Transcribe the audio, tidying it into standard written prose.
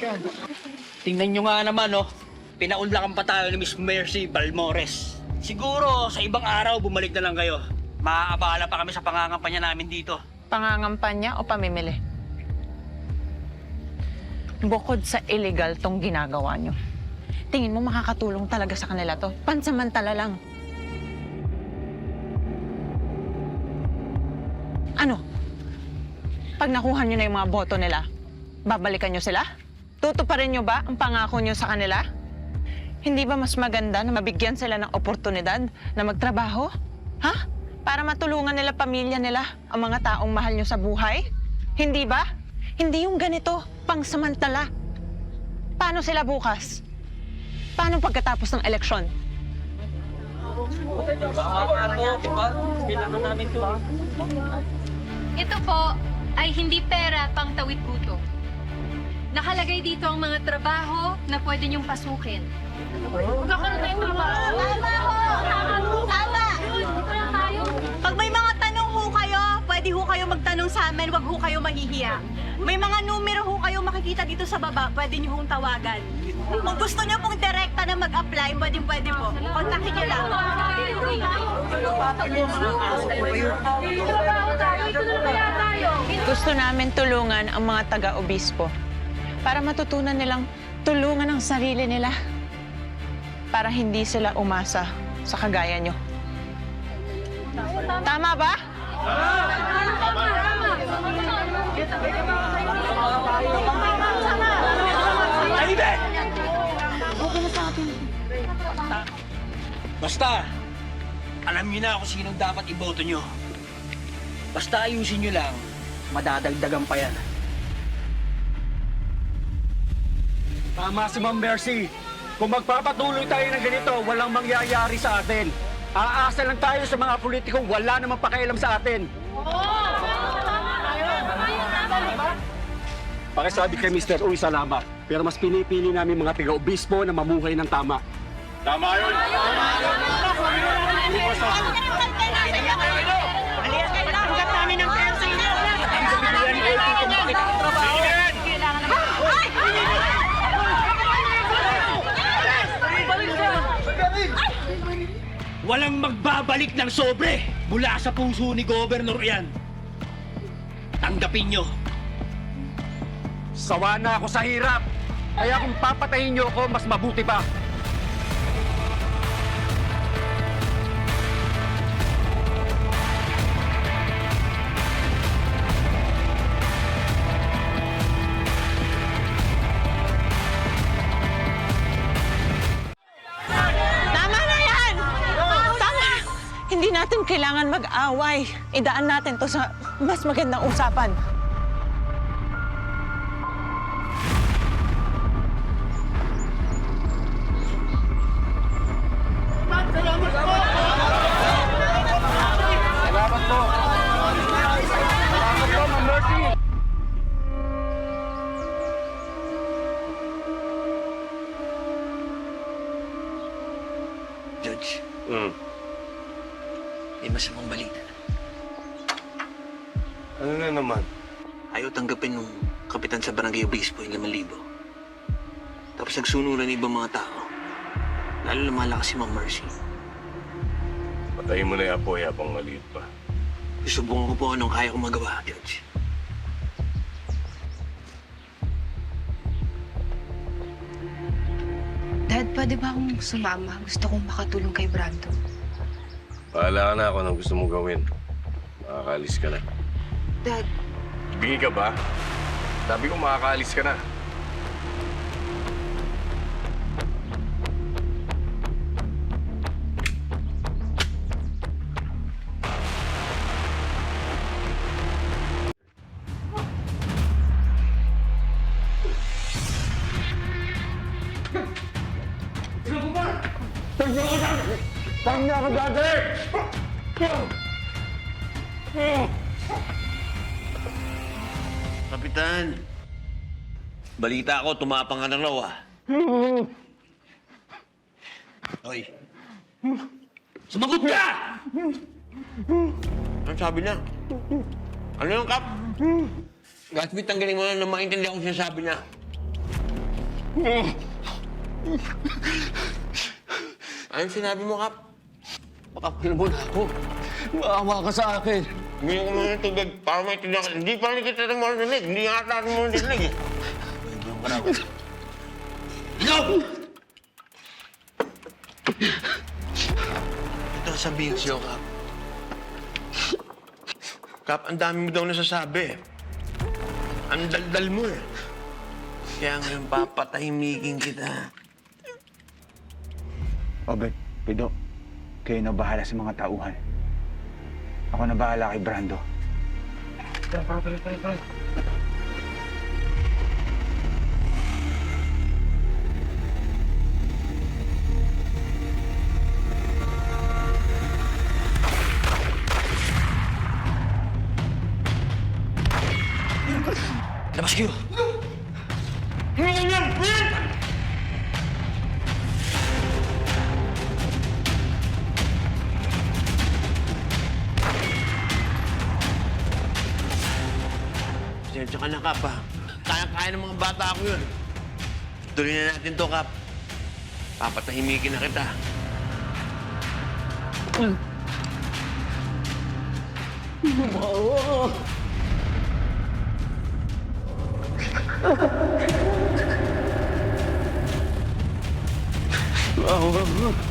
yan. Tingnan nyo nga naman, oh. Pinaunlakan pa tayo ni Miss Mercy Balmores. Siguro, sa ibang araw, bumalik na lang kayo. Maaabala pa kami sa pangangampanya namin dito. Pangangampanya o pamimili? Bukod sa illegal tong ginagawa nyo, tingin mo makakatulong talaga sa kanila to? Pansamantala lang. Ano? Pag nakuha nyo na yung mga boto nila, babalikan nyo sila? Tutuparin nyo ba ang pangako nyo sa kanila? Hindi ba mas maganda na mabigyan sila ng oportunidad na magtrabaho? Ha? Para matulungan nila pamilya nila ang mga taong mahal nyo sa buhay? Hindi ba? Hindi yung ganito, pangsamantala. Paano sila bukas? Paano pagkatapos ng eleksyon? Ito po ay hindi pera pang tawid gutom. Nakalagay dito ang mga trabaho na pwede niyong pasukin. Magkakaroon tayong trabaho. Tama! Pag may mga tanong ho kayo, pwede ho kayo magtanong sa amin, wag ho kayo mahihiya. May mga numero ho kayo makikita dito sa baba, pwede niyo hong tawagan. Kung gusto niyo pong direkta na mag-apply, pwede po. Kontakin niyo lang. Gusto namin tulungan ang mga taga-obispo para matutunan nilang tulungan ang sarili nila para hindi sila umasa sa kagaya nyo. Tama ba? Tahimik! Basta, alam niyo na kung sinong dapat iboto niyo. Basta ayusin niyo lang, madadagdagan pa yan. Tama si Ma'am Mercy. Kung magpapatuloy tayo ng ganito, walang mangyayari sa atin. Aasa lang tayo sa mga politikong wala namang pakialam sa atin. Pakisabi kay Mr. Uy, salamat. Pero mas pinipili namin mga taga-obispo na mamuhay ng tama. Tama yun! Walang magbabalik ng sobre mula sa puso ni Governor yan. Tanggapin nyo. Sawa na ako sa hirap. Kaya kung papatayin niyo ako, mas mabuti pa. Tama na yan! Tama! Hindi natin kailangan mag-away. Idaan natin to sa mas magandang usapan. Salamat po. Salamat po, Ma'am Mercy. Judge, may masamang balita. Ano na naman? Ayaw tanggapin nung kapitan sa barangay obispo yung 5,000. Tapos nagsunuran ng ibang mga tao. Lalo na malakas si Ma'am Mercy. Patayin mo na yung apoy habang maliit pa. Susubukan ko po anong kaya kong magawa, Judge. Dad, pwede ba akong sumama? Gusto kong makatulong kay Brando. Bahala ka na kung anong gusto mong gawin. Makakaalis ka na. Dad, Ibigay ka ba? Sabi ko makakaalis ka na. Saan niya ako dati? Kapitan, balita ko, tumapang ka na raw, ah. Hoy, sumagot ka! Ano sabi niya? Ano yung Kap? Gasbit, tanggalin mo na maintindihan kung sinasabi niya. Anong sinabi mo, Kap? Pakapil mo na ako. Maawa ka sa akin. Bigyan ko muna ng tubig para may tindihan ka. Hindi pa rin kita ng marinig. Hindi nga natin mo narinig eh. Ikaw! Ito sabihin sa'yo, Kap. Kap, ang dami mo daw nasasabi. Ang daldal mo eh. Kaya ngayon papatahimikin kita. Obed, Pido, kayo na bahala sa mga tauhan. Ako na bahala kay Brando. Labas kayo! Pasensya ka na, Kap, ha? Kaya-kaya ng mga bata ko yun. Tuloy na natin to, Kap. Papatahimikin na kita. Maawa ka.